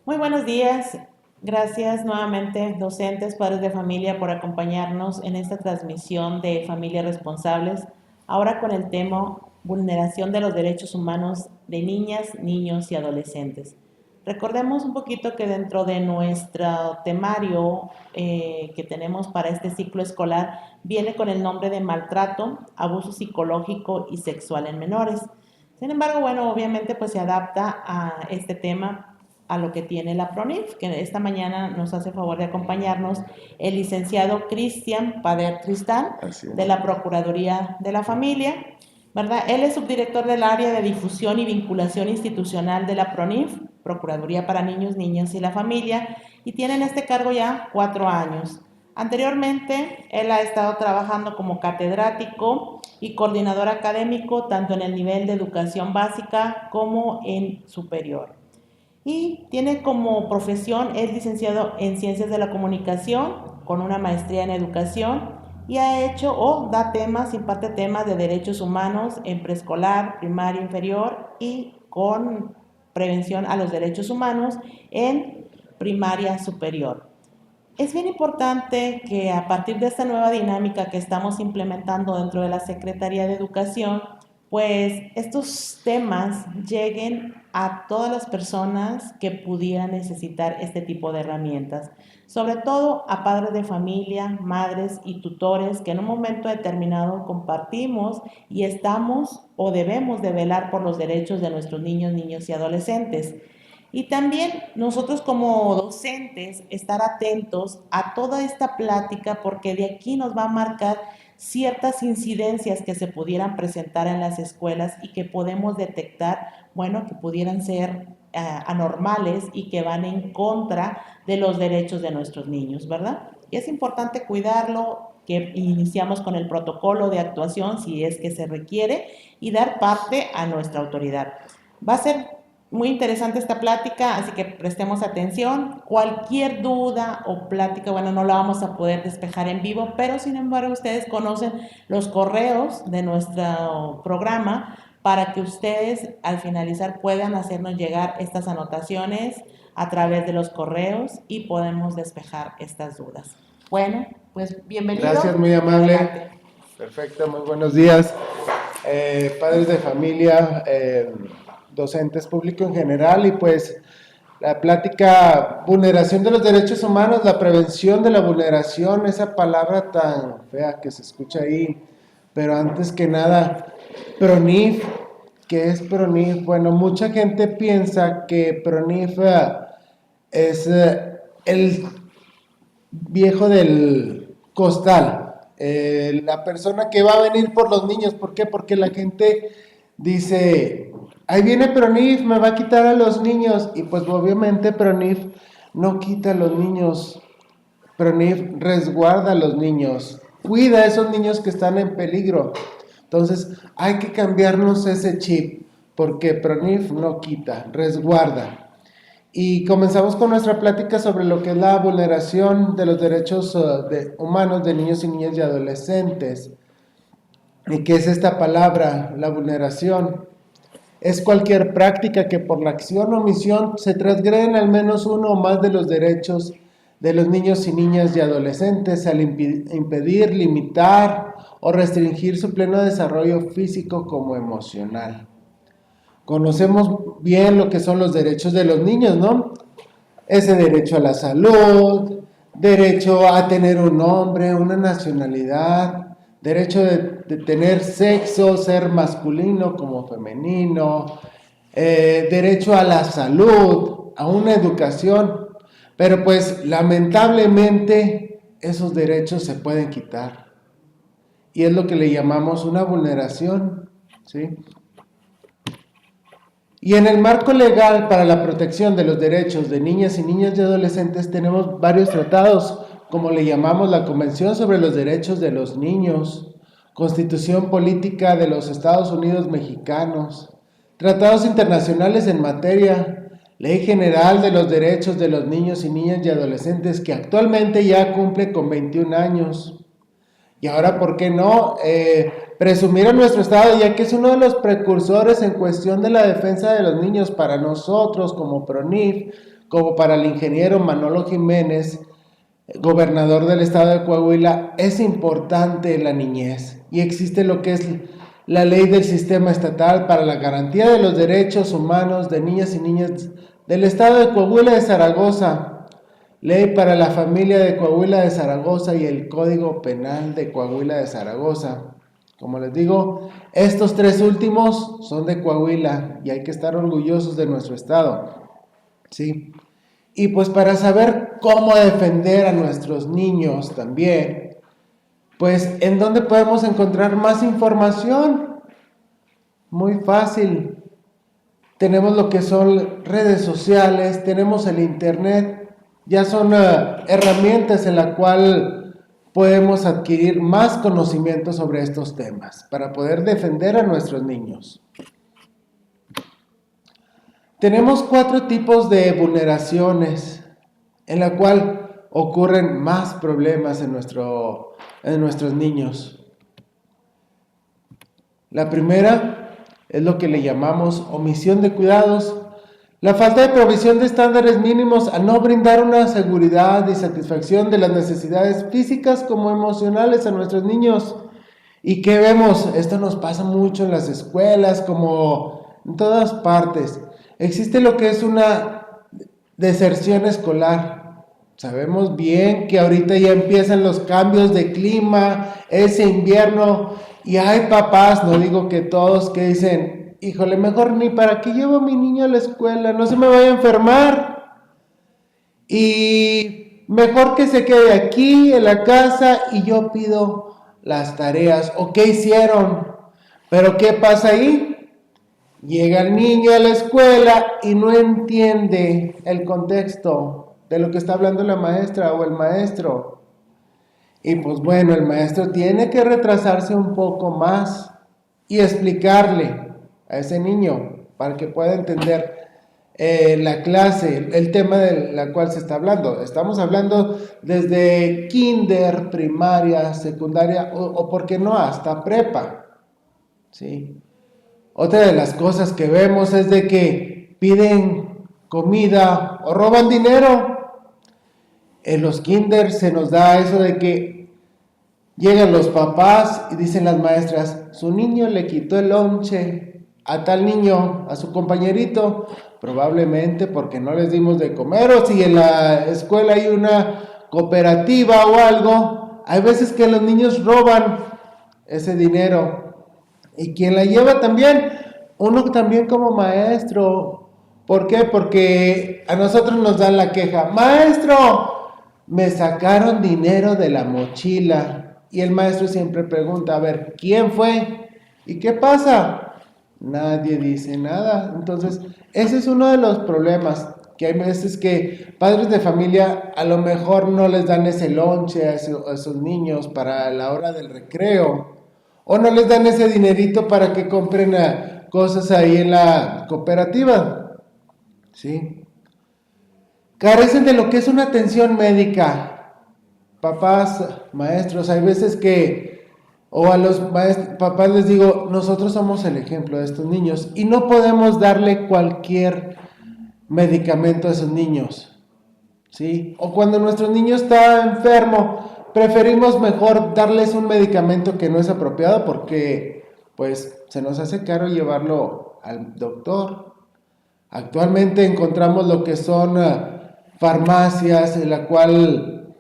Muy buenos días. Gracias nuevamente, docentes, padres de familia, por acompañarnos en esta transmisión de Familias Responsables. Ahora con el tema vulneración de los derechos humanos de niñas, niños y adolescentes. Recordemos un poquito que dentro de nuestro temario que tenemos para este ciclo escolar viene con el nombre de maltrato, abuso psicológico y sexual en menores. Sin embargo, bueno, obviamente pues se adapta a este tema a lo que tiene la PRONIF, que esta mañana nos hace favor de acompañarnos el licenciado Cristian Pader Tristán, de la Procuraduría de la Familia, ¿verdad? Él es subdirector del área de difusión y vinculación institucional de la PRONIF, Procuraduría para Niños, Niñas y la Familia, y tiene en este cargo ya 4 años. Anteriormente, él ha estado trabajando como catedrático y coordinador académico tanto en el nivel de educación básica como en superior. Y tiene como profesión, es licenciado en Ciencias de la Comunicación, con una maestría en Educación, y ha hecho o da temas, imparte temas de derechos humanos en preescolar, primaria, inferior y con prevención a los derechos humanos en primaria superior. Es bien importante que a partir de esta nueva dinámica que estamos implementando dentro de la Secretaría de Educación, pues estos temas lleguen a todas las personas que pudieran necesitar este tipo de herramientas, sobre todo a padres de familia, madres y tutores que en un momento determinado compartimos y estamos o debemos de velar por los derechos de nuestros niños, niños y adolescentes. Y también nosotros como docentes estar atentos a toda esta plática porque de aquí nos va a marcar ciertas incidencias que se pudieran presentar en las escuelas y que podemos detectar, bueno, que pudieran ser anormales y que van en contra de los derechos de nuestros niños, ¿verdad? Y es importante cuidarlo, que iniciamos con el protocolo de actuación si es que se requiere y dar parte a nuestra autoridad. Va a ser muy interesante esta plática, así que prestemos atención. Cualquier duda o plática, bueno, no la vamos a poder despejar en vivo, pero sin embargo ustedes conocen los correos de nuestro programa para que ustedes al finalizar puedan hacernos llegar estas anotaciones a través de los correos y podemos despejar estas dudas. Bueno, pues bienvenido. Gracias, muy amable. Adelante. Perfecto, muy buenos días. Padres de familia, docentes, público en general, y pues la plática, vulneración de los derechos humanos, la prevención de la vulneración, esa palabra tan fea que se escucha ahí, pero antes que nada, PRONIF. ¿Qué es PRONIF? Bueno, mucha gente piensa que PRONIF es el viejo del costal, la persona que va a venir por los niños. ¿Por qué? Porque la gente dice, ahí viene PRONIF, me va a quitar a los niños, y pues obviamente PRONIF no quita a los niños, PRONIF resguarda a los niños, cuida a esos niños que están en peligro. Entonces hay que cambiarnos ese chip, porque PRONIF no quita, resguarda. Y comenzamos con nuestra plática sobre lo que es la vulneración de los derechos humanos de niños y niñas y adolescentes. ¿Y qué es esta palabra, la vulneración? Es cualquier práctica que por la acción o omisión se transgreden al menos uno o más de los derechos de los niños y niñas y adolescentes al impedir, limitar o restringir su pleno desarrollo físico como emocional. Conocemos bien lo que son los derechos de los niños, ¿no? Ese derecho a la salud, derecho a tener un nombre, una nacionalidad, derecho de tener sexo, ser masculino como femenino, derecho a la salud, a una educación, pero pues lamentablemente esos derechos se pueden quitar y es lo que le llamamos una vulneración, ¿sí? Y en el marco legal para la protección de los derechos de niñas y niños y adolescentes tenemos varios tratados, como le llamamos la Convención sobre los Derechos de los Niños, Constitución Política de los Estados Unidos Mexicanos, tratados internacionales en materia, Ley General de los Derechos de los Niños y Niñas y Adolescentes, que actualmente ya cumple con 21 años. Y ahora, ¿por qué no? presumir a nuestro estado, ya que es uno de los precursores en cuestión de la defensa de los niños para nosotros como PRONIF, como para el ingeniero Manolo Jiménez, gobernador del estado de Coahuila. Es importante la niñez y existe lo que es la ley del sistema estatal para la garantía de los derechos humanos de niñas y niños del estado de Coahuila de Zaragoza, ley para la familia de Coahuila de Zaragoza y el Código Penal de Coahuila de Zaragoza. Como les digo, estos tres últimos son de Coahuila y hay que estar orgullosos de nuestro estado, ¿sí? Y pues para saber cómo defender a nuestros niños también, pues ¿en dónde podemos encontrar más información? Muy fácil. Tenemos lo que son redes sociales, tenemos el internet, ya son herramientas en la cual podemos adquirir más conocimiento sobre estos temas para poder defender a nuestros niños. Tenemos 4 tipos de vulneraciones en la cual ocurren más problemas en nuestros niños. La primera es lo que le llamamos omisión de cuidados, la falta de provisión de estándares mínimos al no brindar una seguridad y satisfacción de las necesidades físicas como emocionales a nuestros niños. ¿Y qué vemos? Esto nos pasa mucho en las escuelas, como en todas partes. Existe lo que es una deserción escolar. Sabemos bien que ahorita ya empiezan los cambios de clima, ese invierno, y hay papás, no digo que todos, que dicen, híjole, mejor ni para qué llevo a mi niño a la escuela, no se me vaya a enfermar, y mejor que se quede aquí en la casa y yo pido las tareas, o qué hicieron. Pero ¿qué pasa ahí? Llega el niño a la escuela y no entiende el contexto de lo que está hablando la maestra o el maestro. Y pues bueno, el maestro tiene que retrasarse un poco más y explicarle a ese niño para que pueda entender la clase, el tema de la cual se está hablando. Estamos hablando desde kinder, primaria, secundaria o ¿por qué no? Hasta prepa, ¿sí? Otra de las cosas que vemos es de que piden comida o roban dinero. En los kinder se nos da eso de que llegan los papás y dicen las maestras, su niño le quitó el lonche a tal niño, a su compañerito, probablemente porque no les dimos de comer, o si en la escuela hay una cooperativa o algo, hay veces que los niños roban ese dinero. Y quien la lleva también, uno también como maestro. ¿Por qué? Porque a nosotros nos dan la queja, maestro, me sacaron dinero de la mochila. Y el maestro siempre pregunta, a ver, ¿quién fue? ¿Y qué pasa? Nadie dice nada. Entonces, ese es uno de los problemas, que hay veces que padres de familia a lo mejor no les dan ese lonche a esos niños para la hora del recreo, o no les dan ese dinerito para que compren cosas ahí en la cooperativa, ¿sí? Carecen de lo que es una atención médica. Papás, maestros, hay veces que, o a los papás les digo, nosotros somos el ejemplo de estos niños y no podemos darle cualquier medicamento a esos niños, ¿sí? O cuando nuestro niño está enfermo, preferimos mejor darles un medicamento que no es apropiado porque, pues, se nos hace caro llevarlo al doctor. Actualmente encontramos lo que son farmacias en la cual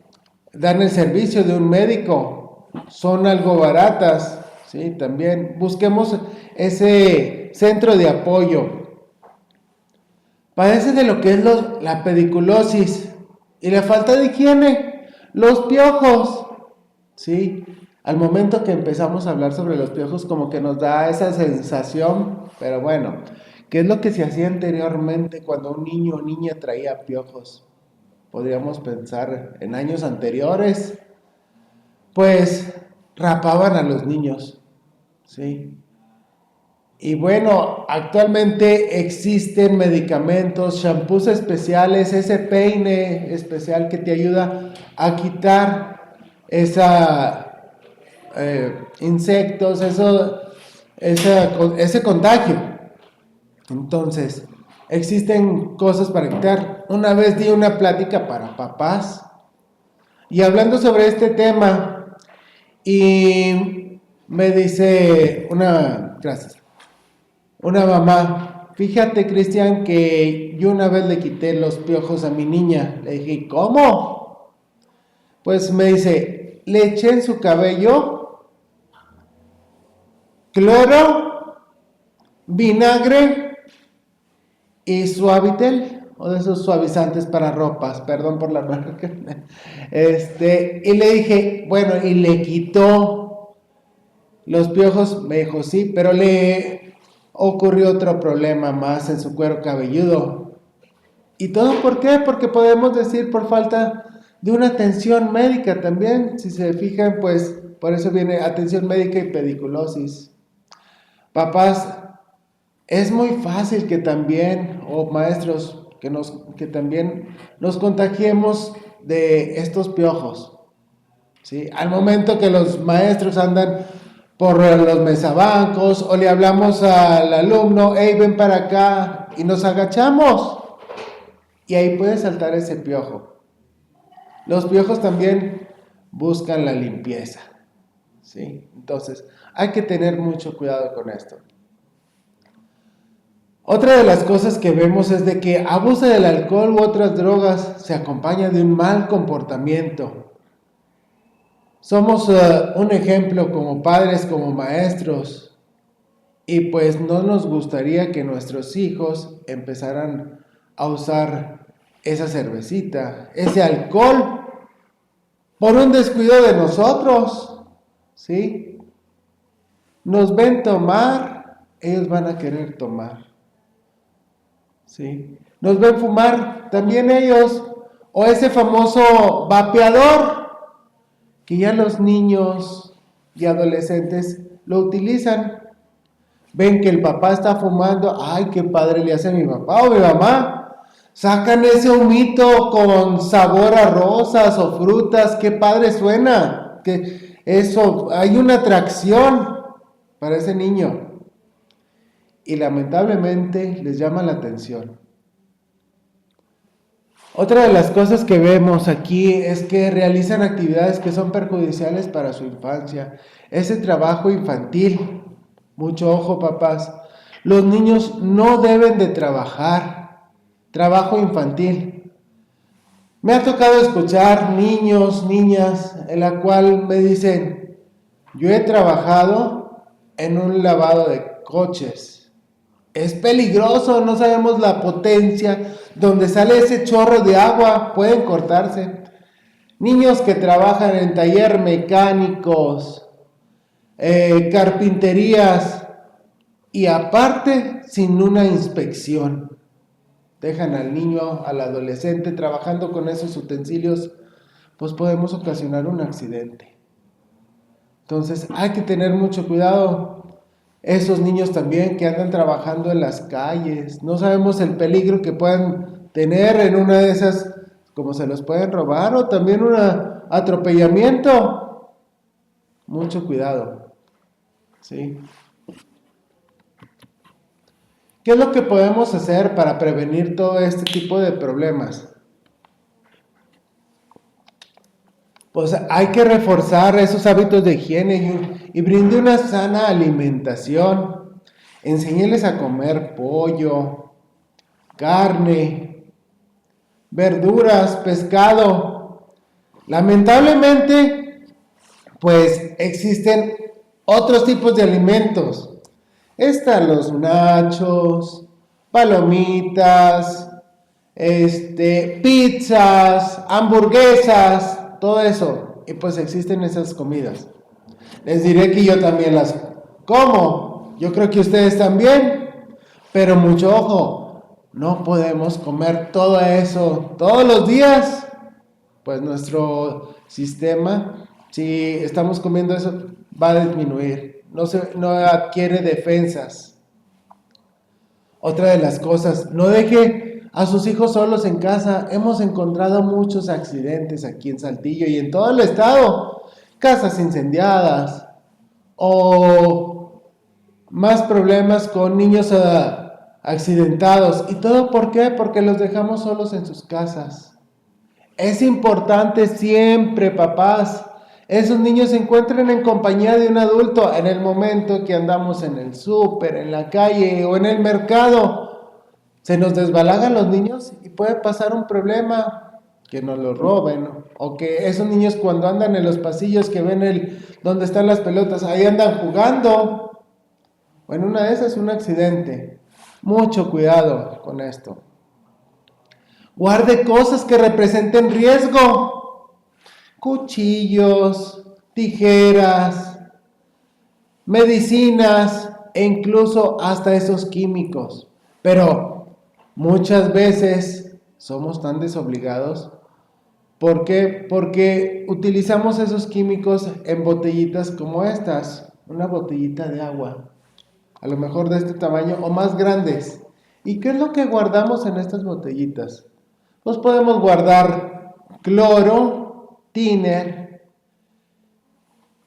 dan el servicio de un médico, son algo baratas, ¿sí? También busquemos ese centro de apoyo. Padece de lo que es la pediculosis y la falta de higiene, los piojos, ¿sí? Al momento que empezamos a hablar sobre los piojos, como que nos da esa sensación, pero bueno, ¿qué es lo que se hacía anteriormente cuando un niño o niña traía piojos? Podríamos pensar en años anteriores, pues rapaban a los niños, ¿sí? Y bueno, actualmente existen medicamentos, shampoos especiales, ese peine especial que te ayuda a quitar insectos, ese contagio. Entonces, existen cosas para evitar. Una vez di una plática para papás y hablando sobre este tema, y me dice una mamá, fíjate, Cristian, que yo una vez le quité los piojos a mi niña. Le dije, ¿cómo? Pues me dice, le eché en su cabello cloro, vinagre y Suavitel, o de esos suavizantes para ropas, perdón por la marca. Y le dije, bueno, y le quitó los piojos. Me dijo, sí, pero le ocurrió otro problema más en su cuero cabelludo. ¿Y todo por qué? Porque podemos decir por falta de una atención médica también. Si se fijan, pues por eso viene atención médica y pediculosis. Papás, es muy fácil que también, o maestros, que también nos contagiemos de estos piojos, ¿sí? Al momento que los maestros andan por los mesabancos o le hablamos al alumno, hey, ven para acá, y nos agachamos, y ahí puede saltar ese piojo. Los piojos también buscan la limpieza, ¿sí? Entonces, hay que tener mucho cuidado con esto. Otra de las cosas que vemos es de que abuso del alcohol u otras drogas se acompaña de un mal comportamiento. Somos un ejemplo como padres, como maestros, y pues no nos gustaría que nuestros hijos empezaran a usar esa cervecita, ese alcohol, por un descuido de nosotros, ¿sí? Nos ven tomar, ellos van a querer tomar. ¿Sí? Nos ven fumar también ellos, o ese famoso vapeador que ya los niños y adolescentes lo utilizan. Ven que el papá está fumando, ay, qué padre le hace a mi papá o mi mamá. Sacan ese humito con sabor a rosas o frutas, qué padre suena. Que eso, hay una atracción para ese niño. Y lamentablemente les llama la atención. Otra de las cosas que vemos aquí es que realizan actividades que son perjudiciales para su infancia. Ese trabajo infantil, mucho ojo papás, los niños no deben de trabajar, trabajo infantil. Me ha tocado escuchar niños, niñas, en la cual me dicen, yo he trabajado en un lavado de coches. Es peligroso, no sabemos la potencia, donde sale ese chorro de agua, pueden cortarse. Niños que trabajan en taller mecánicos, carpinterías, y aparte sin una inspección. Dejan al niño, al adolescente trabajando con esos utensilios, pues podemos ocasionar un accidente. Entonces hay que tener mucho cuidado. Esos niños también que andan trabajando en las calles, no sabemos el peligro que puedan tener en una de esas, como se los pueden robar, o también un atropellamiento. Mucho cuidado, ¿sí? ¿Qué es lo que podemos hacer para prevenir todo este tipo de problemas? Pues hay que reforzar esos hábitos de higiene y brinde una sana alimentación. Enséñeles a comer pollo, carne, verduras, pescado. Lamentablemente, pues existen otros tipos de alimentos. Están los nachos, palomitas, pizzas, hamburguesas, todo eso, y pues existen esas comidas. Les diré que yo también las como, yo creo que ustedes también, pero mucho ojo, no podemos comer todo eso todos los días, pues nuestro sistema, si estamos comiendo eso, va a disminuir, no adquiere defensas. Otra de las cosas, no deje a sus hijos solos en casa. Hemos encontrado muchos accidentes aquí en Saltillo y en todo el estado. casas incendiadas o más problemas con niños accidentados. ¿Y todo por qué? Porque los dejamos solos en sus casas. Es importante siempre, papás, esos niños se encuentren en compañía de un adulto en el momento que andamos en el súper, en la calle o en el mercado. Se nos desbalagan los niños y puede pasar un problema, que nos los roben, o que esos niños cuando andan en los pasillos que ven donde están las pelotas, ahí andan jugando. O en una de esas un accidente. Mucho cuidado con esto. Guarde cosas que representen riesgo. Cuchillos, tijeras, medicinas e incluso hasta esos químicos. Pero muchas veces somos tan desobligados. ¿Por qué? Porque utilizamos esos químicos en botellitas como estas. Una botellita de agua. A lo mejor de este tamaño o más grandes. ¿Y qué es lo que guardamos en estas botellitas? Pues podemos guardar cloro, tiner.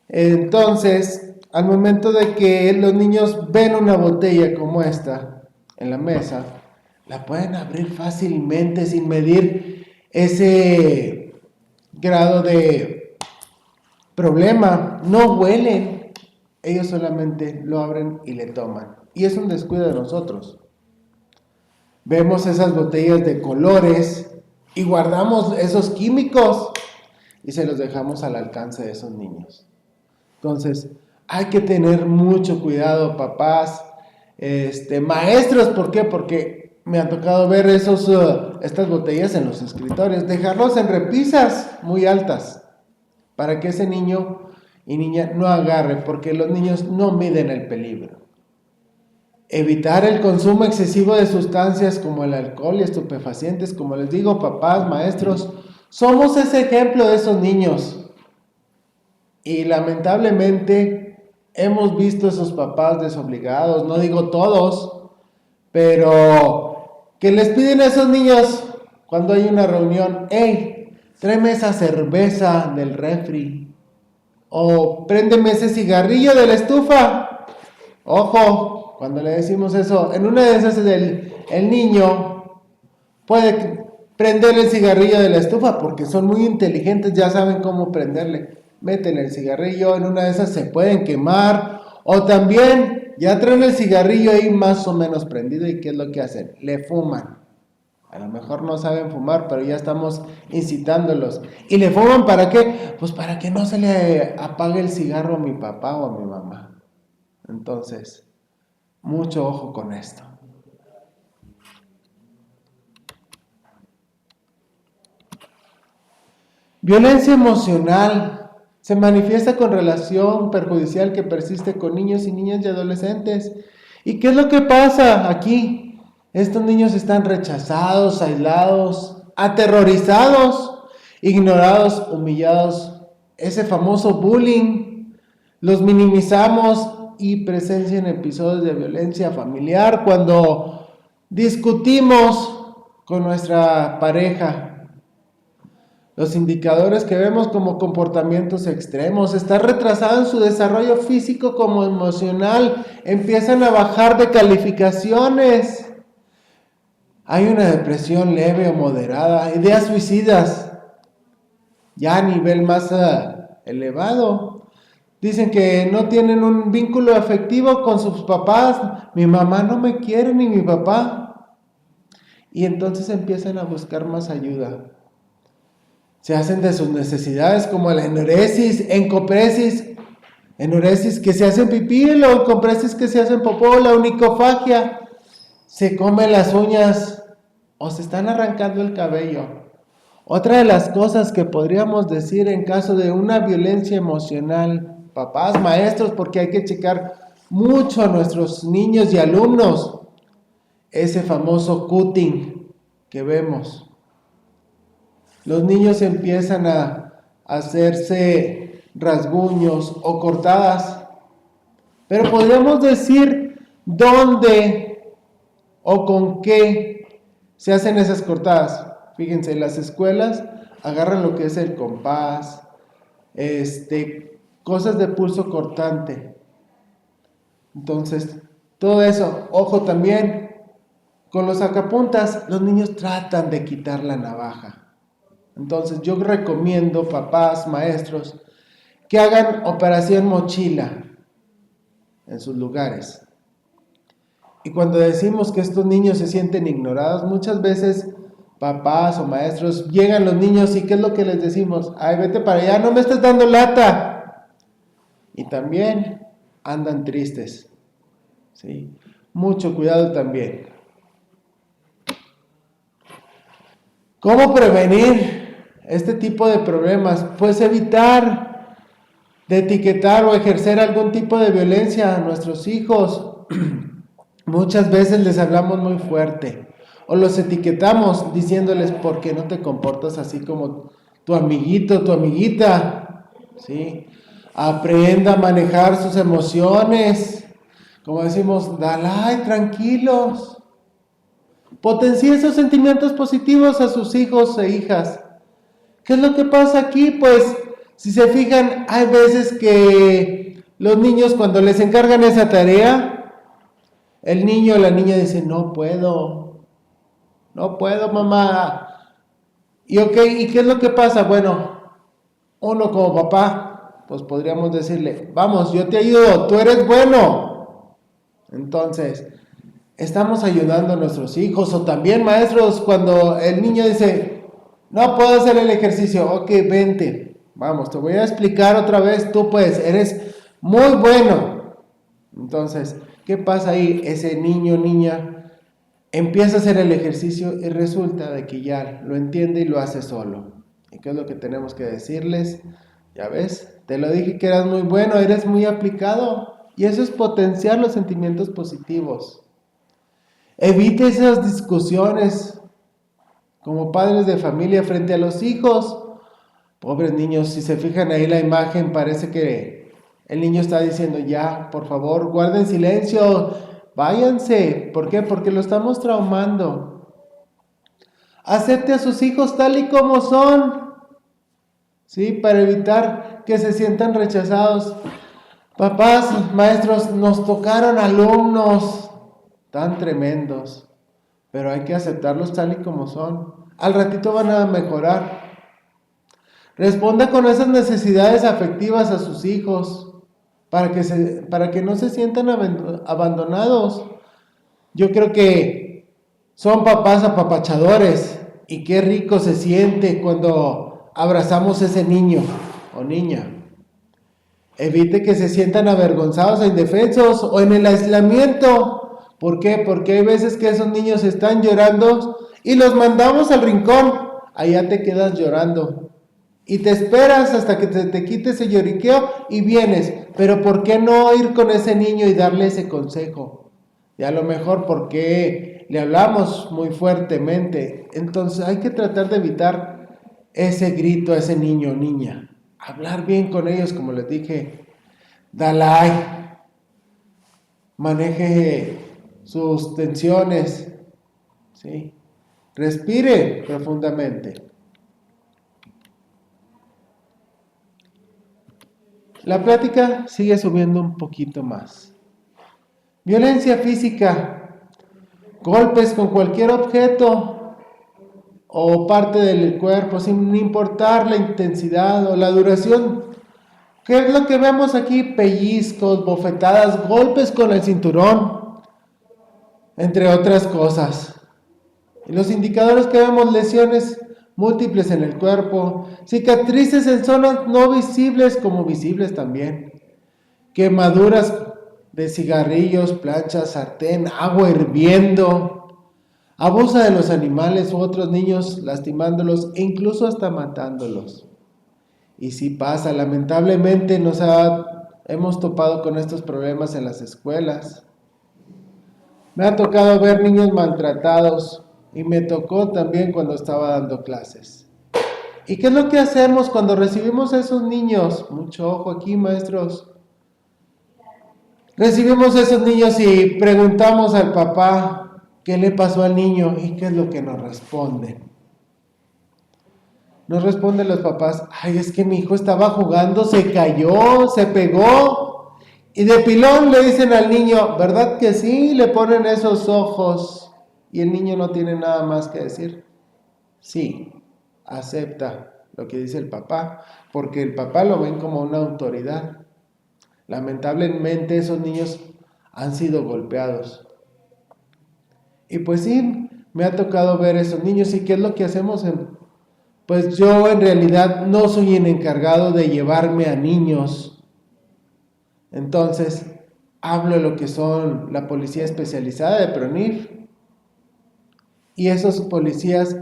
Entonces, al momento de que los niños ven una botella como esta en la mesa, la pueden abrir fácilmente sin medir ese grado de problema. No huelen, ellos solamente lo abren y le toman. Y es un descuido de nosotros. Vemos esas botellas de colores y guardamos esos químicos y se los dejamos al alcance de esos niños. Entonces, hay que tener mucho cuidado, papás, maestros. ¿Por qué? Porque me ha tocado ver estas botellas en los escritorios, dejarlos en repisas muy altas para que ese niño y niña no agarre, porque los niños no miden el peligro. Evitar el consumo excesivo de sustancias como el alcohol y estupefacientes. Como les digo, papás, maestros, somos ese ejemplo de esos niños. Y lamentablemente hemos visto esos papás desobligados, no digo todos, pero que les piden a esos niños cuando hay una reunión: hey, tráeme esa cerveza del refri, o préndeme ese cigarrillo de la estufa. Ojo, cuando le decimos eso, en una de esas el niño puede prender el cigarrillo de la estufa porque son muy inteligentes, ya saben cómo prenderle. Meten el cigarrillo, en una de esas se pueden quemar, o también ya traen el cigarrillo ahí más o menos prendido. ¿Y qué es lo que hacen? Le fuman. A lo mejor no saben fumar, pero ya estamos incitándolos. ¿Y le fuman para qué? Pues para que no se le apague el cigarro a mi papá o a mi mamá. Entonces, mucho ojo con esto. Violencia emocional se manifiesta con relación perjudicial que persiste con niños y niñas y adolescentes. ¿Y qué es lo que pasa aquí? Estos niños están rechazados, aislados, aterrorizados, ignorados, humillados. Ese famoso bullying. Los minimizamos y presencian episodios de violencia familiar cuando discutimos con nuestra pareja. Los indicadores que vemos como comportamientos extremos: está retrasado en su desarrollo físico como emocional, empiezan a bajar de calificaciones, hay una depresión leve o moderada, ideas suicidas ya a nivel más elevado. Dicen que no tienen un vínculo afectivo con sus papás. Mi mamá no me quiere ni mi papá. Y entonces empiezan a buscar más ayuda. Se hacen de sus necesidades como la enuresis, encopresis, enuresis que se hacen pipí, la encopresis que se hacen popó, la onicofagia, se comen las uñas o se están arrancando el cabello. Otra de las cosas que podríamos decir en caso de una violencia emocional, papás, maestros, porque hay que checar mucho a nuestros niños y alumnos, ese famoso cutting que vemos. Los niños empiezan a hacerse rasguños o cortadas, pero podríamos decir dónde o con qué se hacen esas cortadas. Fíjense, las escuelas agarran lo que es el compás, cosas de pulso cortante. Entonces, todo eso, ojo también, con los sacapuntas, los niños tratan de quitar la navaja. Entonces, yo recomiendo, papás, maestros, que hagan operación mochila en sus lugares. Y cuando decimos que estos niños se sienten ignorados, muchas veces papás o maestros llegan los niños y ¿qué es lo que les decimos? Ay, vete para allá, no me estés dando lata. Y también andan tristes, ¿sí? Mucho cuidado también. ¿Cómo prevenir este tipo de problemas? Pues evitar de etiquetar o ejercer algún tipo de violencia a nuestros hijos. Muchas veces les hablamos muy fuerte o los etiquetamos diciéndoles ¿por qué no te comportas así como tu amiguito, tu amiguita? ¿Sí? Aprenda a manejar sus emociones. Como decimos, Dalai, tranquilos. Potencie esos sentimientos positivos a sus hijos e hijas. ¿Qué es lo que pasa aquí? Pues, si se fijan, hay veces que los niños cuando les encargan esa tarea, el niño o la niña dice, no puedo mamá. ¿Y qué es lo que pasa? Bueno, uno como papá, pues podríamos decirle, vamos, yo te ayudo, tú eres bueno. Entonces, estamos ayudando a nuestros hijos, o también maestros, cuando el niño dice, no puedo hacer el ejercicio, ok, vente, vamos, te voy a explicar otra vez, tú pues, eres muy bueno. Entonces, ¿qué pasa ahí? Ese niño o niña empieza a hacer el ejercicio y resulta de que ya lo entiende y lo hace solo. ¿Y qué es lo que tenemos que decirles? Ya ves, te lo dije que eras muy bueno, eres muy aplicado. Y eso es potenciar los sentimientos positivos. Evite esas discusiones como padres de familia frente a los hijos. Pobres niños, si se fijan ahí la imagen, parece que el niño está diciendo, ya, por favor, guarden silencio, váyanse. ¿Por qué? Porque lo estamos traumando. Acepte a sus hijos tal y como son, ¿sí? Para evitar que se sientan rechazados. Papás, maestros, nos tocaron alumnos tan tremendos, pero hay que aceptarlos tal y como son. Al ratito van a mejorar. Responda con esas necesidades afectivas a sus hijos para que no se sientan abandonados. Yo creo que son papás apapachadores y qué rico se siente cuando abrazamos a ese niño o niña. Evite que se sientan avergonzados e indefensos o en el aislamiento. ¿Por qué? Porque hay veces que esos niños están llorando y los mandamos al rincón. Allá te quedas llorando. Y te esperas hasta que te quite ese lloriqueo y vienes. Pero ¿por qué no ir con ese niño y darle ese consejo? Y a lo mejor porque le hablamos muy fuertemente. Entonces hay que tratar de evitar ese grito a ese niño o niña. Hablar bien con ellos, como les dije. Dalai. Maneje sus tensiones. ¿Sí? Respire profundamente. La plática sigue subiendo un poquito más. Violencia física, golpes con cualquier objeto o parte del cuerpo, sin importar la intensidad o la duración. ¿Qué es lo que vemos aquí? Pellizcos, bofetadas, golpes con el cinturón, entre otras cosas. Y los indicadores que vemos, lesiones múltiples en el cuerpo, cicatrices en zonas no visibles como visibles también, quemaduras de cigarrillos, planchas, sartén, agua hirviendo, abusa de los animales u otros niños lastimándolos e incluso hasta matándolos. Y sí pasa, lamentablemente hemos topado con estos problemas en las escuelas. Me ha tocado ver niños maltratados. Y me tocó también cuando estaba dando clases. ¿Y qué es lo que hacemos cuando recibimos a esos niños? Mucho ojo aquí, maestros. Recibimos a esos niños y preguntamos al papá qué le pasó al niño y qué es lo que nos responden. nos responden los papás, ay, es que mi hijo estaba jugando, se cayó, se pegó, y de pilón le dicen al niño, ¿verdad que sí? Le ponen esos ojos, y el niño no tiene nada más que decir. Sí, acepta lo que dice el papá, porque el papá lo ven como una autoridad. Lamentablemente esos niños han sido golpeados. Y pues sí, me ha tocado ver esos niños. ¿Y qué es lo que hacemos? Pues yo en realidad no soy el encargado de llevarme a niños. Entonces, hablo de lo que son la policía especializada de PRONIF. Y esos policías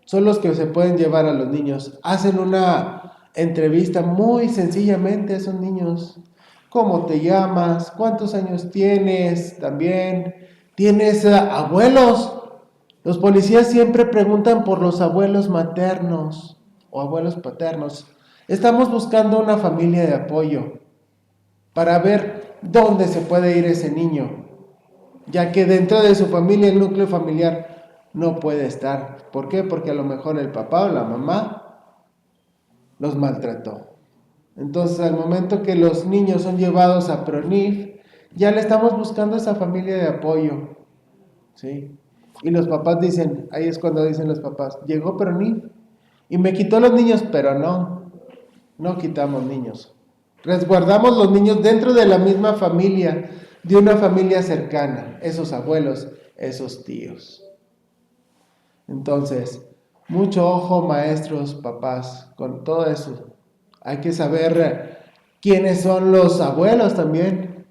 son los que se pueden llevar a los niños. Hacen una entrevista muy sencillamente a esos niños. ¿Cómo te llamas? ¿Cuántos años tienes? También, ¿tienes abuelos? Los policías siempre preguntan por los abuelos maternos o abuelos paternos. Estamos buscando una familia de apoyo para ver dónde se puede ir ese niño, ya que dentro de su familia, el núcleo familiar, no puede estar. ¿Por qué? Porque a lo mejor el papá o la mamá los maltrató. Entonces, al momento que los niños son llevados a PRONIF, ya le estamos buscando esa familia de apoyo, ¿sí? Y los papás dicen, ahí es cuando dicen los papás, llegó PRONIF y me quitó los niños, pero no quitamos niños. Resguardamos los niños dentro de la misma familia, de una familia cercana, esos abuelos, esos tíos. Entonces, mucho ojo, maestros, papás, con todo eso. Hay que saber quiénes son los abuelos también.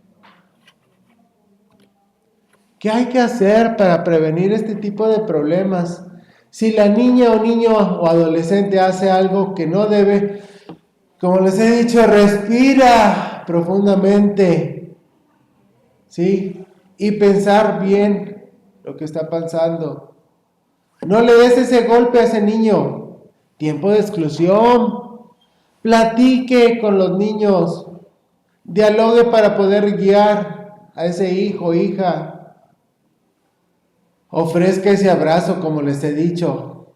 ¿Qué hay que hacer para prevenir este tipo de problemas? Si la niña o niño o adolescente hace algo que no debe, como les he dicho, respira profundamente, ¿sí? Y pensar bien lo que está pasando. No le des ese golpe a ese niño. Tiempo de exclusión. Platique con los niños. Dialogue para poder guiar a ese hijo o hija. Ofrezca ese abrazo, como les he dicho.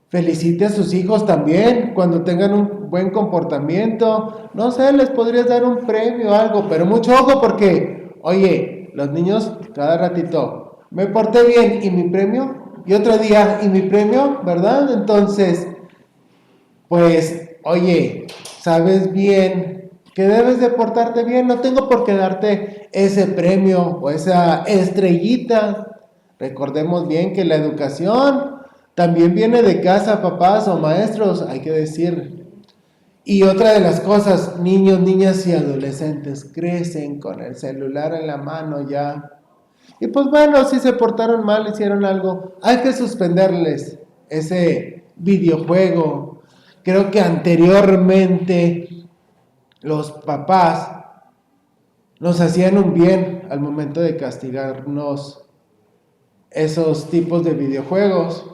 Felicite a sus hijos también cuando tengan un buen comportamiento. No sé, les podrías dar un premio o algo, pero mucho ojo porque, oye, los niños cada ratito, me porté bien y mi premio, y otro día y mi premio, ¿verdad? Entonces, pues, oye, sabes bien que debes de portarte bien, no tengo por qué darte ese premio o esa estrellita. Recordemos bien que la educación también viene de casa, papás o maestros, hay que decir. Y otra de las cosas, niños, niñas y adolescentes crecen con el celular en la mano ya. Y pues bueno, si se portaron mal, hicieron algo, hay que suspenderles ese videojuego. Creo que anteriormente los papás nos hacían un bien al momento de castigarnos esos tipos de videojuegos.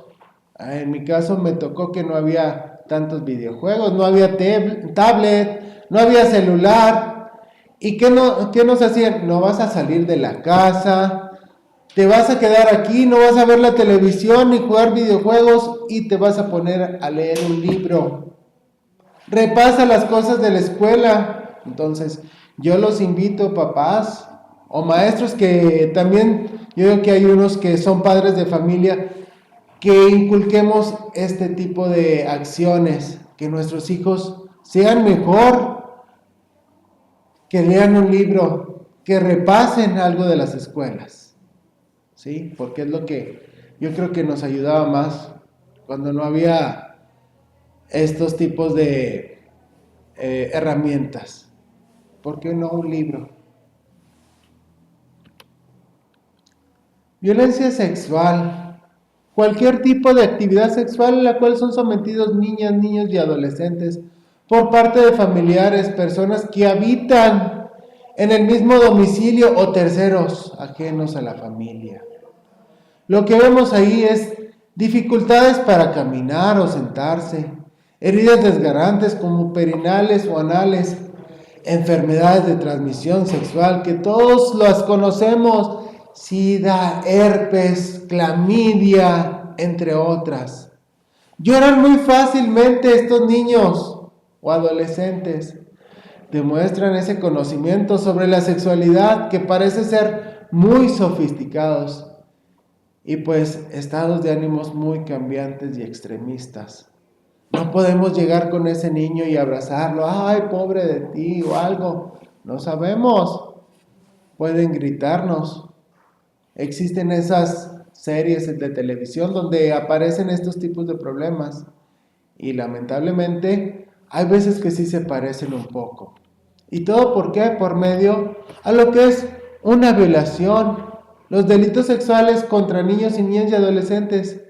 En mi caso me tocó que no había tantos videojuegos, no había tablet, no había celular. ¿Y qué nos hacían? No vas a salir de la casa, te vas a quedar aquí, no vas a ver la televisión ni jugar videojuegos y te vas a poner a leer un libro. Repasa las cosas de la escuela. Entonces, yo los invito, papás o maestros, que también, yo creo que hay unos que son padres de familia, que inculquemos este tipo de acciones, que nuestros hijos sean mejor, que lean un libro, que repasen algo de las escuelas, ¿sí? Porque es lo que yo creo que nos ayudaba más cuando no había estos tipos de herramientas. ¿Por qué no un libro? Violencia sexual. Cualquier tipo de actividad sexual en la cual son sometidos niñas, niños y adolescentes por parte de familiares, personas que habitan en el mismo domicilio o terceros ajenos a la familia. Lo que vemos ahí es dificultades para caminar o sentarse, heridas desgarrantes como perinales o anales, enfermedades de transmisión sexual que todos las conocemos, SIDA, herpes, clamidia, entre otras. Lloran muy fácilmente estos niños o adolescentes. Demuestran ese conocimiento sobre la sexualidad que parece ser muy sofisticados y pues estados de ánimos muy cambiantes y extremistas. No podemos llegar con ese niño y abrazarlo, ay, pobre de ti o algo. No sabemos. Pueden gritarnos. Existen esas series de televisión donde aparecen estos tipos de problemas y lamentablemente hay veces que sí se parecen un poco. ¿Y todo por qué? Por medio a lo que es una violación. Los delitos sexuales contra niños y niñas y adolescentes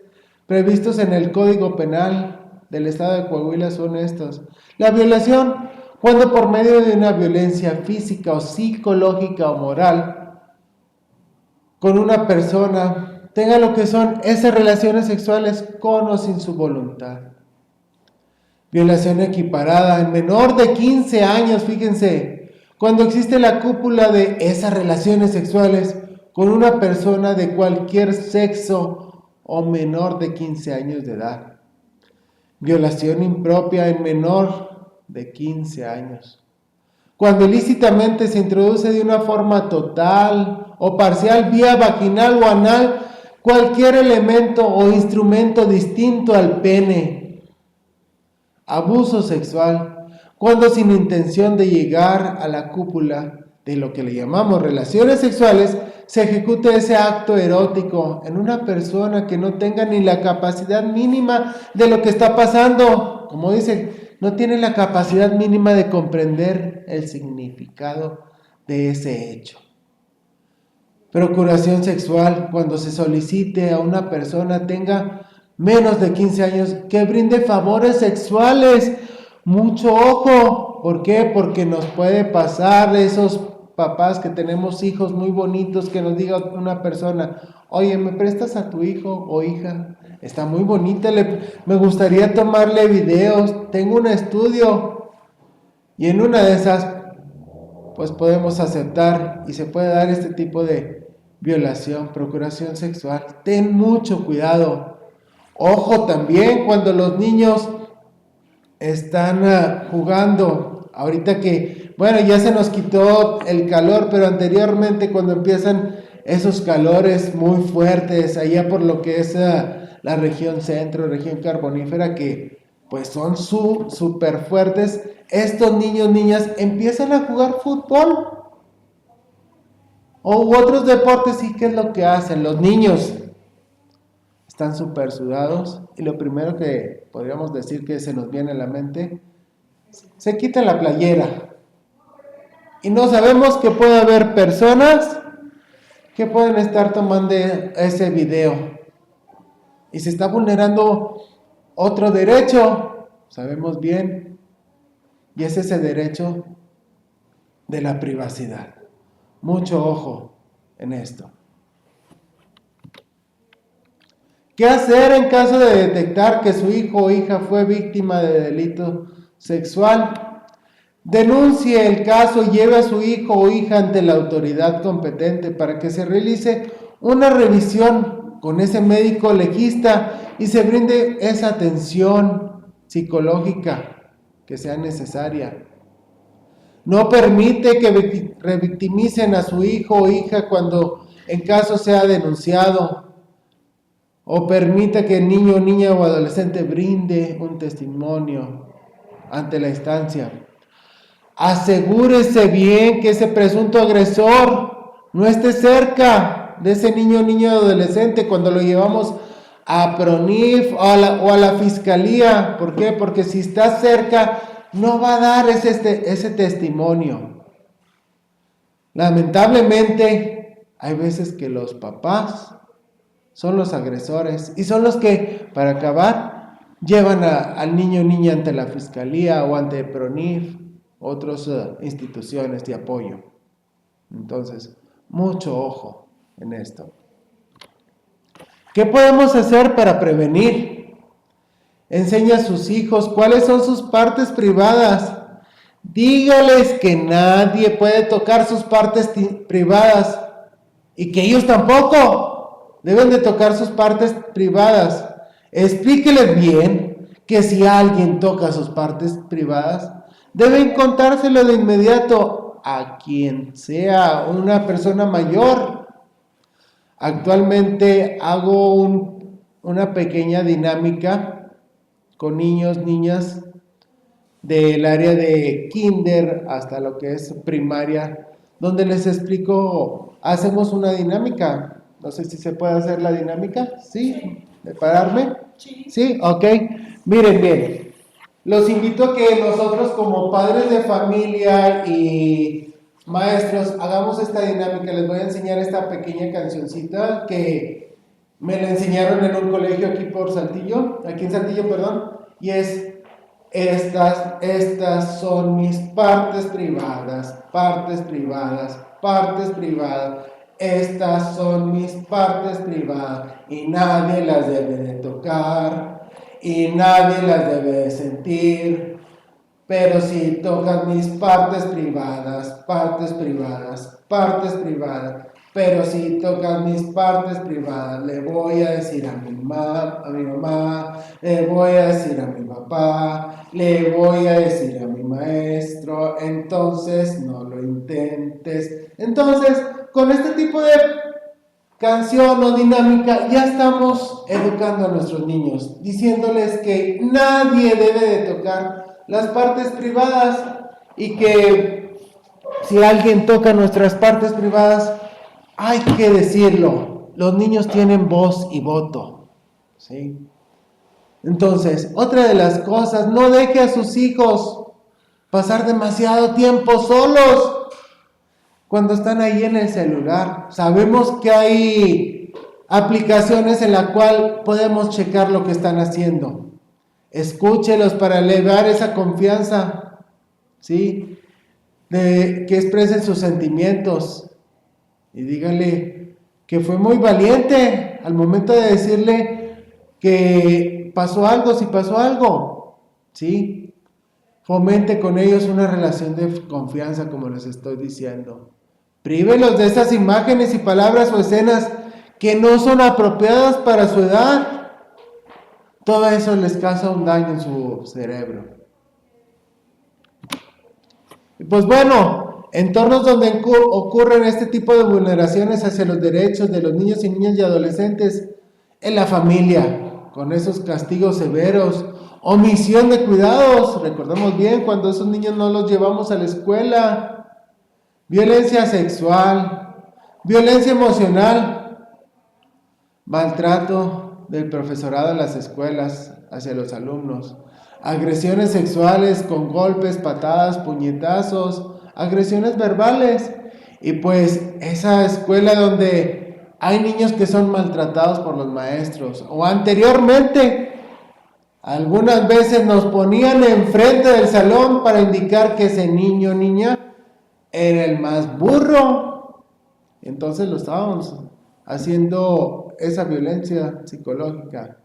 previstos en el Código Penal del Estado de Coahuila son estos. La violación, cuando por medio de una violencia física o psicológica o moral, con una persona tenga lo que son esas relaciones sexuales con o sin su voluntad. Violación equiparada en menor de 15 años, fíjense, cuando existe la cúpula de esas relaciones sexuales con una persona de cualquier sexo o menor de 15 años de edad. Violación impropia en menor de 15 años. Cuando ilícitamente se introduce de una forma total o parcial vía vaginal o anal cualquier elemento o instrumento distinto al pene. Abuso sexual, cuando sin intención de llegar a la cúpula de lo que le llamamos relaciones sexuales, se ejecute ese acto erótico en una persona que no tenga ni la capacidad mínima de lo que está pasando. Como dice, no tiene la capacidad mínima de comprender el significado de ese hecho. Procuración sexual, cuando se solicite a una persona tenga menos de 15 años que brinde favores sexuales. Mucho ojo. ¿Por qué? Porque nos puede pasar esos papás que tenemos hijos muy bonitos que nos diga una persona, oye, ¿me prestas a tu hijo o hija? Está muy bonita, me gustaría tomarle videos, tengo un estudio. Y en una de esas, pues podemos aceptar y se puede dar este tipo de violación, procuración sexual. Ten mucho cuidado. Ojo también cuando los niños están jugando. Ahorita que, bueno, ya se nos quitó el calor, pero anteriormente cuando empiezan esos calores muy fuertes, allá por lo que es la región centro, región carbonífera, que pues son súper fuertes, estos niños, niñas, empiezan a jugar fútbol u otros deportes. ¿Y qué es lo que hacen? Los niños están súper sudados y lo primero que podríamos decir que se nos viene a la mente, se quita la playera. Y no sabemos que puede haber personas que pueden estar tomando ese video. Y se está vulnerando otro derecho, sabemos bien, y es ese derecho de la privacidad. Mucho ojo en esto. ¿Qué hacer en caso de detectar que su hijo o hija fue víctima de delito sexual? Denuncie el caso y lleve a su hijo o hija ante la autoridad competente para que se realice una revisión con ese médico legista y se brinde esa atención psicológica que sea necesaria. No permite que revictimicen a su hijo o hija cuando en caso sea denunciado, o permita que el niño, niña o adolescente brinde un testimonio ante la instancia. Asegúrese bien que ese presunto agresor no esté cerca de ese niño, niña o adolescente cuando lo llevamos a PRONIF o a la fiscalía. ¿Por qué? Porque si está cerca no va a dar ese testimonio. Lamentablemente hay veces que los papás son los agresores y son los que, para acabar, llevan al niño o niña ante la fiscalía o ante PRONIF, otras instituciones de apoyo. Entonces, mucho ojo en esto. ¿Qué podemos hacer para prevenir? Enseña a sus hijos cuáles son sus partes privadas. Dígales que nadie puede tocar sus partes privadas y que ellos tampoco deben de tocar sus partes privadas. Explíqueles bien que si alguien toca sus partes privadas, deben contárselo de inmediato a quien sea una persona mayor. Actualmente hago una pequeña dinámica con niños, niñas del área de kinder hasta lo que es primaria, donde les explico, hacemos una dinámica. No sé si se puede hacer la dinámica, ¿sí? ¿De pararme? Sí. Sí, ok. Miren bien, los invito a que nosotros como padres de familia y maestros hagamos esta dinámica. Les voy a enseñar esta pequeña cancioncita que me la enseñaron en un colegio aquí por Saltillo, aquí en Saltillo, perdón, y es: estas son mis partes privadas, partes privadas, partes privadas. Estas son mis partes privadas y nadie las debe de tocar y nadie las debe de sentir. Pero si tocas mis partes privadas, partes privadas, partes privadas, pero si tocas mis partes privadas, le voy a decir a mi mamá, le voy a decir a mi papá, le voy a decir a mi maestro, entonces no lo intentes. Entonces, con este tipo de canción o dinámica, ya estamos educando a nuestros niños, diciéndoles que nadie debe de tocar las partes privadas y que si alguien toca nuestras partes privadas, hay que decirlo. Los niños tienen voz y voto, ¿sí? Entonces, otra de las cosas, no deje a sus hijos pasar demasiado tiempo solos cuando están ahí en el celular. Sabemos que hay aplicaciones en la cual podemos checar lo que están haciendo. Escúchelos para elevar esa confianza, ¿sí? De que expresen sus sentimientos y dígale que fue muy valiente al momento de decirle que pasó algo, si pasó algo, ¿sí? Fomente con ellos una relación de confianza, como les estoy diciendo. Prívelos de esas imágenes y palabras o escenas que no son apropiadas para su edad. Todo eso les causa un daño en su cerebro. Y pues bueno, entornos donde ocurren este tipo de vulneraciones hacia los derechos de los niños y niñas y adolescentes, en la familia, con esos castigos severos, omisión de cuidados, recordemos bien cuando esos niños no los llevamos a la escuela, violencia sexual, violencia emocional, maltrato del profesorado en las escuelas hacia los alumnos, agresiones sexuales con golpes, patadas, puñetazos, agresiones verbales. Y pues esa escuela donde hay niños que son maltratados por los maestros, o anteriormente algunas veces nos ponían enfrente del salón para indicar que ese niño o niña era el más burro. Entonces lo estábamos haciendo esa violencia psicológica.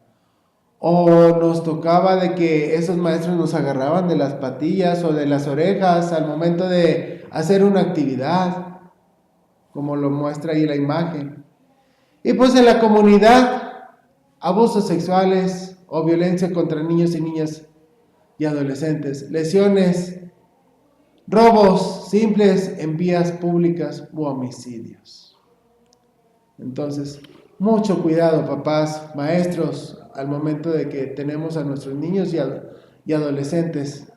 O nos tocaba de que esos maestros nos agarraban de las patillas o de las orejas al momento de hacer una actividad, como lo muestra ahí la imagen. Y pues en la comunidad, abusos sexuales o violencia contra niños y niñas y adolescentes, lesiones, robos simples en vías públicas u homicidios. Entonces, mucho cuidado, papás, maestros, al momento de que tenemos a nuestros niños y adolescentes.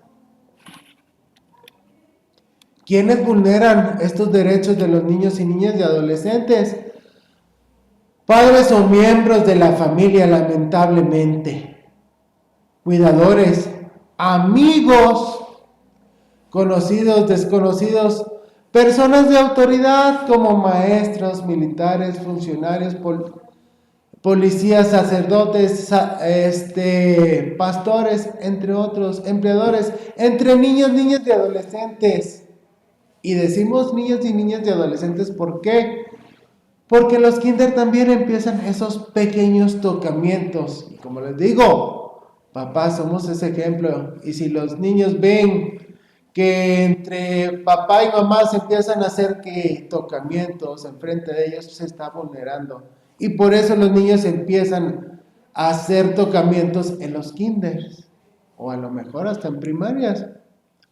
¿Quiénes vulneran estos derechos de los niños y niñas y adolescentes? Padres o miembros de la familia, lamentablemente. Cuidadores, amigos, conocidos, desconocidos, personas de autoridad como maestros, militares, funcionarios, policías, sacerdotes, pastores, entre otros, empleadores, entre niños, niñas y adolescentes. Y decimos niños y niñas y adolescentes, ¿por qué? Porque los kinder también empiezan esos pequeños tocamientos. Y como les digo, papás, somos ese ejemplo. Y si los niños ven que entre papá y mamá se empiezan a hacer que tocamientos enfrente de ellos, se está vulnerando. Y por eso los niños empiezan hacer tocamientos en los kinders o a lo mejor hasta en primarias.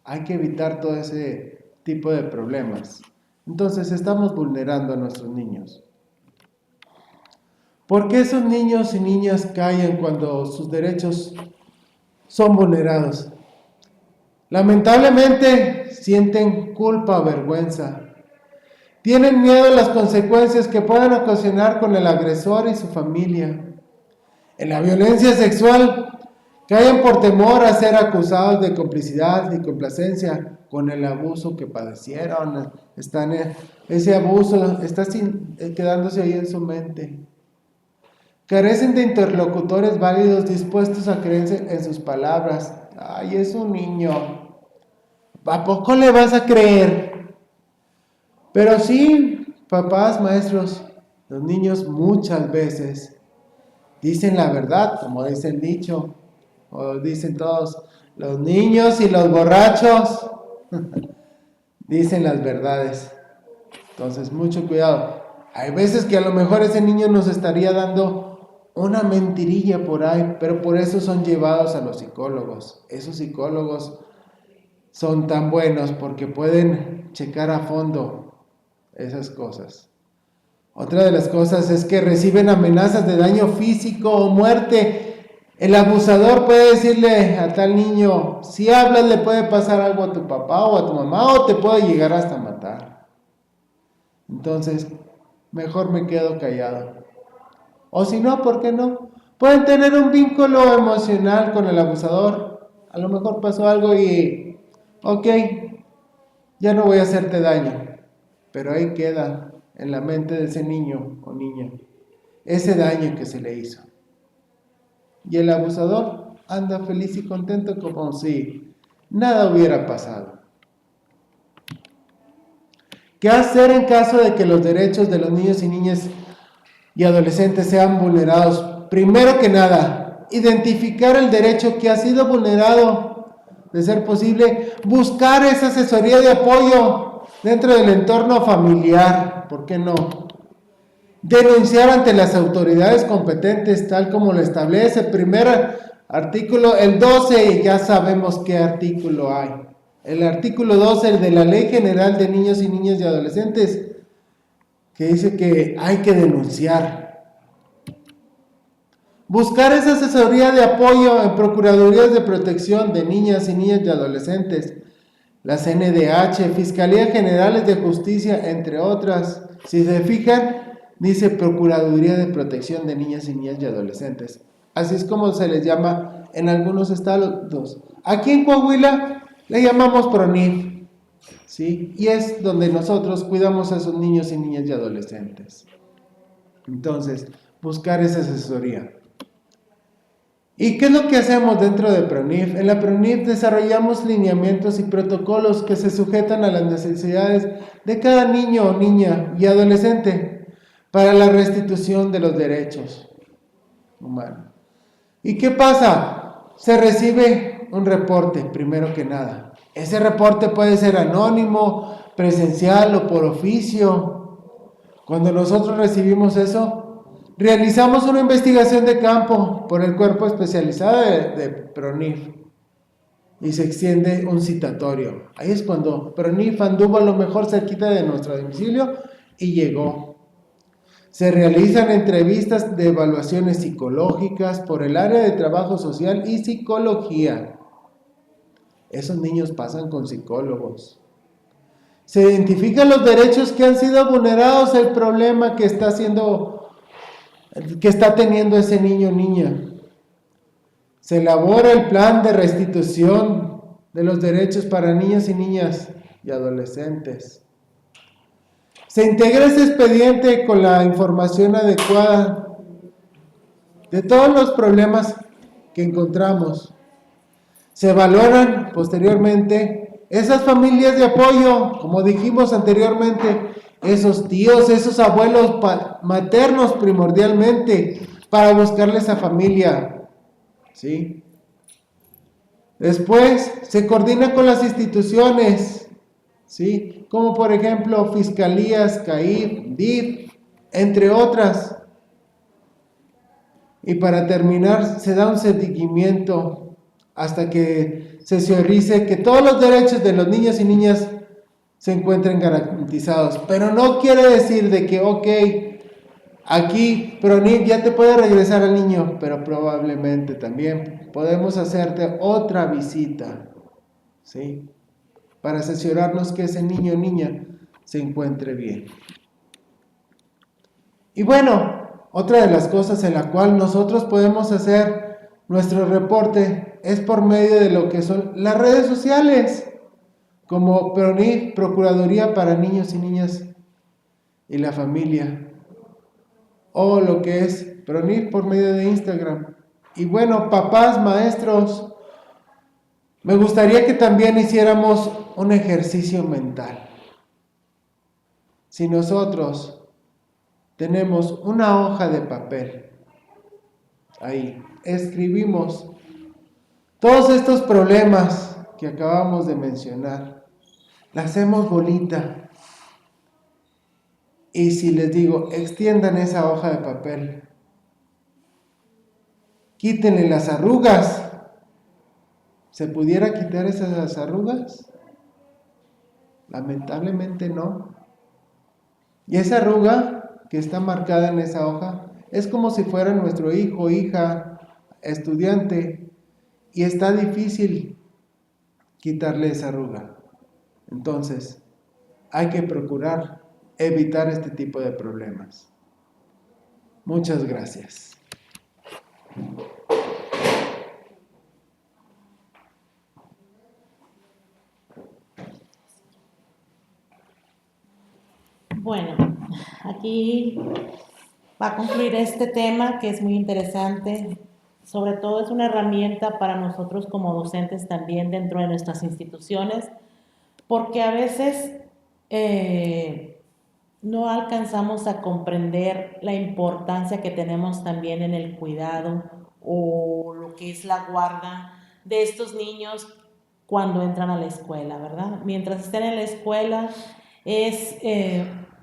Hay que evitar todo ese tipo de problemas. Entonces estamos vulnerando a nuestros niños. ¿Por qué esos niños y niñas callan cuando sus derechos son vulnerados? Lamentablemente sienten culpa o vergüenza. Tienen miedo a las consecuencias que puedan ocasionar con el agresor y su familia. En la violencia sexual, callan por temor a ser acusados de complicidad y complacencia con el abuso que padecieron. Ese abuso está quedándose ahí en su mente. Carecen de interlocutores válidos dispuestos a creerse en sus palabras. Ay, es un niño. ¿A poco le vas a creer? Pero sí, papás, maestros, los niños muchas veces dicen la verdad, como dice el dicho, o dicen todos, los niños y los borrachos dicen las verdades. Entonces, mucho cuidado. Hay veces que a lo mejor ese niño nos estaría dando una mentirilla por ahí, pero por eso son llevados a los psicólogos. Esos psicólogos son tan buenos porque pueden checar a fondo esas cosas. Otra de las cosas es que reciben amenazas de daño físico o muerte. El abusador puede decirle a tal niño, si hablas le puede pasar algo a tu papá o a tu mamá o te puede llegar hasta matar. Entonces, mejor me quedo callado. O si no, ¿por qué no? Pueden tener un vínculo emocional con el abusador. A lo mejor pasó algo y, ok, ya no voy a hacerte daño. Pero ahí queda en la mente de ese niño o niña ese daño que se le hizo. Y el abusador anda feliz y contento como si nada hubiera pasado. ¿Qué hacer en caso de que los derechos de los niños y niñas y adolescentes sean vulnerados? Primero que nada, identificar el derecho que ha sido vulnerado. De ser posible, buscar esa asesoría de apoyo dentro del entorno familiar. ¿Por qué no? Denunciar ante las autoridades competentes, tal como lo establece el primer artículo, el 12, ya sabemos qué artículo hay. El artículo 12, el de la Ley General de Niños y Niñas y Adolescentes, que dice que hay que denunciar. Buscar esa asesoría de apoyo en Procuradurías de Protección de Niñas y Niños y Adolescentes, la CNDH, Fiscalías Generales de Justicia, entre otras. Si se fijan, dice Procuraduría de Protección de Niñas y Niñas y Adolescentes. Así es como se les llama en algunos estados. Aquí en Coahuila le llamamos PRONIF, ¿sí? Y es donde nosotros cuidamos a esos niños y niñas y adolescentes. Entonces, buscar esa asesoría. ¿Y qué es lo que hacemos dentro de PRONIF? En la PRONIF desarrollamos lineamientos y protocolos que se sujetan a las necesidades de cada niño o niña y adolescente para la restitución de los derechos humanos. ¿Y qué pasa? Se recibe un reporte, primero que nada. Ese reporte puede ser anónimo, presencial o por oficio. Cuando nosotros recibimos eso, realizamos una investigación de campo por el cuerpo especializado de PRONIF y se extiende un citatorio. Ahí es cuando PRONIF anduvo a lo mejor cerquita de nuestro domicilio y llegó. Se realizan entrevistas de evaluaciones psicológicas por el área de trabajo social y psicología. Esos niños pasan con psicólogos. Se identifican los derechos que han sido vulnerados, el problema que está teniendo ese niño o niña. Se elabora el plan de restitución de los derechos para niños y niñas y adolescentes. Se integra ese expediente con la información adecuada de todos los problemas que encontramos. Se valoran posteriormente esas familias de apoyo, como dijimos anteriormente, esos tíos, esos abuelos maternos primordialmente, para buscarles a familia, ¿sí? Después se coordina con las instituciones, ¿sí? Como por ejemplo fiscalías, CAIF, DIF, entre otras. Y para terminar, se da un seguimiento hasta que se teorice que todos los derechos de los niños y niñas se encuentren garantizados. Pero no quiere decir de que, ok, aquí PRONIF ya te puede regresar al niño, pero probablemente también podemos hacerte otra visita, ¿sí? Para asesorarnos que ese niño o niña se encuentre bien. Y bueno, otra de las cosas en la cual nosotros podemos hacer nuestro reporte es por medio de lo que son las redes sociales, como PRONIF, Procuraduría para Niños y Niñas y la Familia, o lo que es PRONIF por medio de Instagram. Y bueno, papás, maestros, me gustaría que también hiciéramos un ejercicio mental. Si nosotros tenemos una hoja de papel, ahí escribimos todos estos problemas que acabamos de mencionar, la hacemos bolita. Y si les digo, extiendan esa hoja de papel, quítenle las arrugas, ¿se pudiera quitar esas arrugas? Lamentablemente no. Y esa arruga que está marcada en esa hoja es como si fuera nuestro hijo, hija, estudiante, y está difícil quitarle esa arruga. Entonces, hay que procurar evitar este tipo de problemas. Muchas gracias. Bueno, aquí va a concluir este tema que es muy interesante. Sobre todo es una herramienta para nosotros como docentes también dentro de nuestras instituciones, porque a veces no alcanzamos a comprender la importancia que tenemos también en el cuidado o lo que es la guarda de estos niños cuando entran a la escuela, ¿verdad? Mientras estén en la escuela es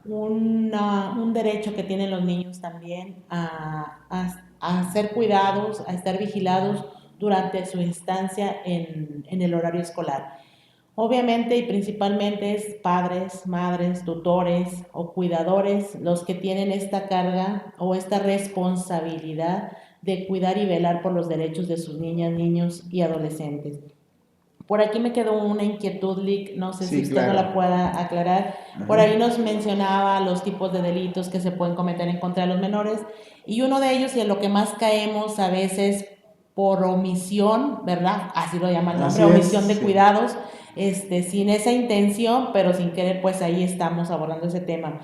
un derecho que tienen los niños también a ser cuidados, a estar vigilados durante su instancia en el horario escolar. Obviamente y principalmente es padres, madres, tutores o cuidadores los que tienen esta carga o esta responsabilidad de cuidar y velar por los derechos de sus niñas, niños y adolescentes. Por aquí me quedó una inquietud, Lick, no sé si usted no la pueda aclarar. Por ahí nos mencionaba los tipos de delitos que se pueden cometer en contra de los menores y uno de ellos y en lo que más caemos a veces por omisión, ¿verdad? Así lo llama el nombre, omisión de cuidados, sin esa intención, pero sin querer, pues ahí estamos abordando ese tema.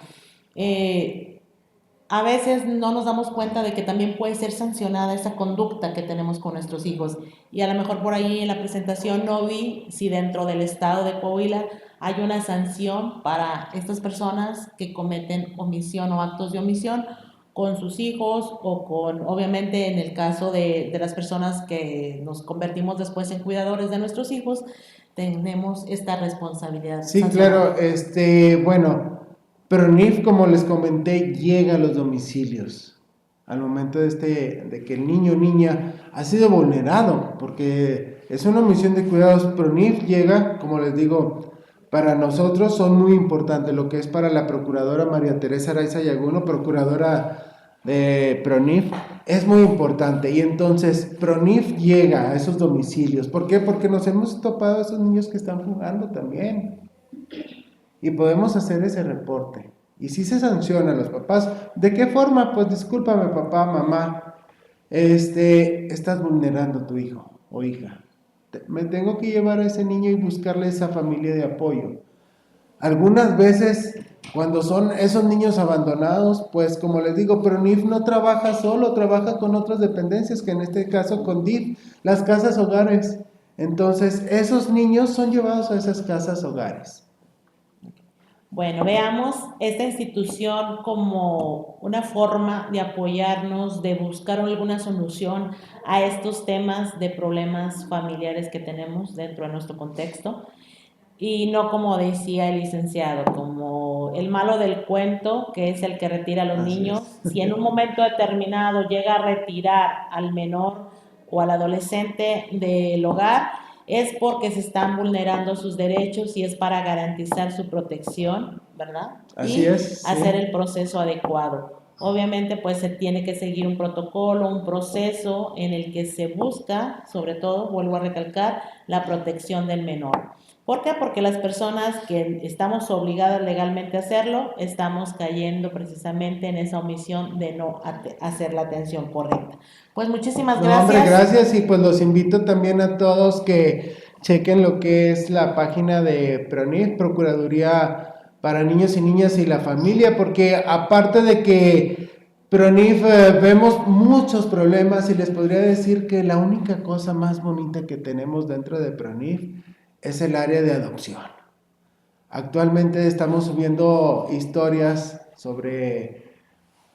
A veces no nos damos cuenta de que también puede ser sancionada esa conducta que tenemos con nuestros hijos. Y a lo mejor por ahí en la presentación no vi si dentro del estado de Coahuila hay una sanción para estas personas que cometen omisión o actos de omisión con sus hijos o con, obviamente en el caso de las personas que nos convertimos después en cuidadores de nuestros hijos, tenemos esta responsabilidad. Sí, claro, bueno, PRONIF, como les comenté, llega a los domicilios al momento de que el niño o niña ha sido vulnerado, porque es una omisión de cuidados. PRONIF llega, como les digo, para nosotros son muy importantes, lo que es para la procuradora María Teresa Araiza Yaguno, procuradora de PRONIF, es muy importante. Y entonces PRONIF llega a esos domicilios. ¿Por qué? Porque nos hemos topado a esos niños que están jugando también. Y podemos hacer ese reporte. Y si se sanciona a los papás, ¿de qué forma? Pues discúlpame papá, mamá, estás vulnerando a tu hijo o hija. Me tengo que llevar a ese niño y buscarle esa familia de apoyo. Algunas veces, cuando son esos niños abandonados, pues como les digo, PRONIF no trabaja solo, trabaja con otras dependencias, que en este caso con DIF, las casas hogares. Entonces, esos niños son llevados a esas casas hogares. Bueno, veamos esta institución como una forma de apoyarnos, de buscar alguna solución a estos temas de problemas familiares que tenemos dentro de nuestro contexto. y no como decía el licenciado, como el malo del cuento, que es el que retira a los Así niños. es. Si en un momento determinado llega a retirar al menor o al adolescente del hogar, es porque se están vulnerando sus derechos y es para garantizar su protección, ¿verdad? Así Y es, hacer sí. el proceso adecuado. Obviamente, pues se tiene que seguir un protocolo, un proceso en el que se busca, sobre todo, vuelvo a recalcar, la protección del menor. ¿Por qué? Porque las personas que estamos obligadas legalmente a hacerlo, estamos cayendo precisamente en esa omisión de no hacer la atención correcta. Pues muchísimas No, hombre, gracias. gracias y pues los invito también a todos que chequen lo que es la página de PRONIF, Procuraduría para Niños y Niñas y la Familia, porque aparte de que PRONIF vemos muchos problemas y les podría decir que la única cosa más bonita que tenemos dentro de PRONIF es el área de adopción. Actualmente estamos subiendo historias sobre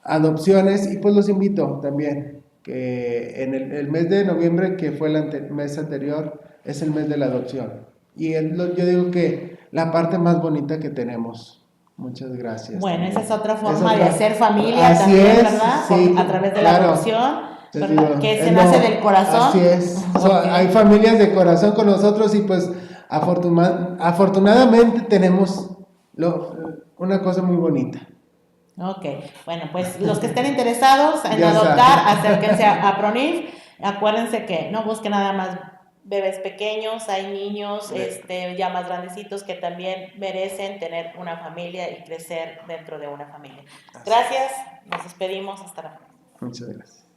adopciones y pues los invito también que en el mes de noviembre, que fue el mes anterior, es el mes de la adopción. Y yo digo que la parte más bonita que tenemos. Muchas gracias Bueno, esa también. es otra Es forma de otra. hacer familia Así también, es, ¿verdad? sí, A través de la claro. adopción, Les digo, ¿verdad? Que se nace del no, así corazón. es. Ok. Hay familias de corazón con nosotros y pues afortunadamente tenemos una cosa muy bonita. Ok, bueno, pues los que estén interesados en Ya adoptar, saben. acérquense a PRONIF. Acuérdense que no busquen nada más bebés pequeños, hay niños ya más grandecitos que también merecen tener una familia y crecer dentro de una familia. Así es. Gracias, nos despedimos, hasta la próxima. Muchas gracias.